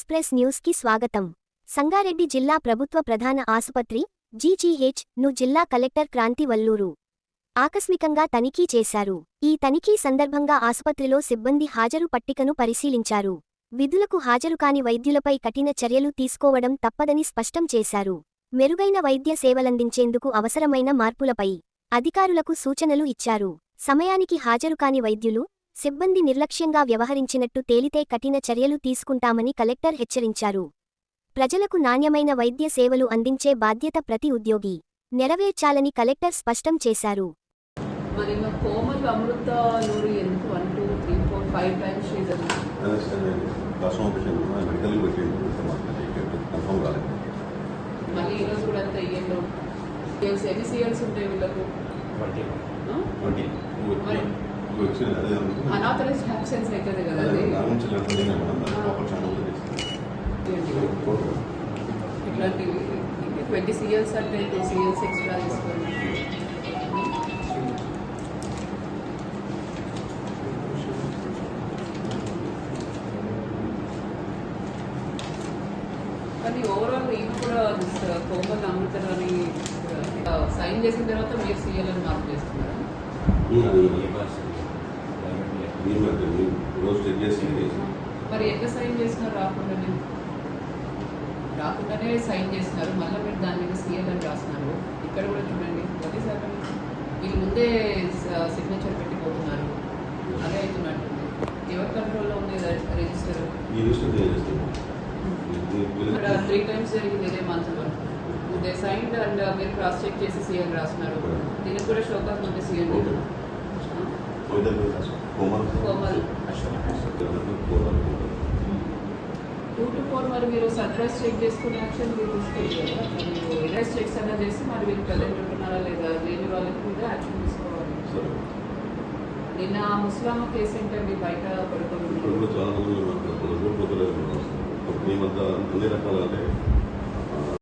Express news కి స్వాగతం. సంగారెడ్డి జిల్లా ప్రభుత్వ ప్రధాన ఆసుపత్రి జీజీహెచ్ ను జిల్లా కలెక్టర్ క్రాంతి వల్లూరు ఆకస్మికంగా తనిఖీ చేశారు. ఈ తనిఖీ సందర్భంగా ఆసుపత్రిలో సిబ్బంది హాజరు పట్టికను పరిశీలించారు. విధులకు హాజరుకాని వైద్యులపై కఠిన చర్యలు తీసుకోవడం తప్పదని స్పష్టం చేశారు. మెరుగైన వైద్య సేవలందించేందుకు అవసరమైన మార్పులపై అధికారులకు సూచనలు ఇచ్చారు. సమయానికి హాజరుకాని వైద్యులు, సిబ్బంది నిర్లక్ష్యంగా వ్యవహరించినట్టు తేలితే కఠిన చర్యలు తీసుకుంటామని కలెక్టర్ హెచ్చరించారు. ప్రజలకు నాణ్యమైన వైద్య సేవలు అందించే బాధ్యత ప్రతి ఉద్యోగి నెరవేర్చాలని కలెక్టర్ స్పష్టం చేశారు. అనాథరైజ్డ్ అబ్సెన్స్ అవుతుంది కదా, ఇట్లాంటివి 20 CLs అంటే 2 CLs ఎక్స్ట్రా తీసుకోండి. కానీ ఓవరాల్ ఈయన కూడా కోమల్ అమృతరాని సైన్ చేసిన తర్వాత మీరు CL అని మార్క్ చేస్తున్నారా? మరి ఎట్లా సైన్ చేసినారు? రాకుండానే సైన్ చేస్తున్నారు. మళ్ళీ మీరు దాని మీద CL అని రాస్తున్నారు. ఇక్కడ కూడా చూడండి, ప్రతిసారి వీళ్ళు ముందే సిగ్నేచర్ పెట్టిపోతున్నారు. అదే అవుతున్నట్టుంది. ఎవరి కంట్రోల్లో ఉంది రిజిస్టర్? ఇక్కడ 3 times జరిగింది ఇదే మంత్లో. దే సైన్డ్ అండ్ మీరు క్రాస్ చెక్ చేసి CL రాస్తున్నారు. దీనికి కూడా షోకాస్ ఉంది CL. కోమల్ 2 to 4 మరి మీరు సర్ప్రైజ్ చెక్ చేసుకునే యాక్షన్ మీరు తీసుకోవాలి కదా. మీరు రిలైజ్ చెక్స్ అయినా చేసి మరి వీళ్ళు ప్రజెంట్ ఉంటున్నారా లేదా, లేని వాళ్ళకి మీద యాక్షన్ తీసుకోవాలి. నిన్న ముస్లామా కేసు ఏంటండి, బయట పడుకోవడం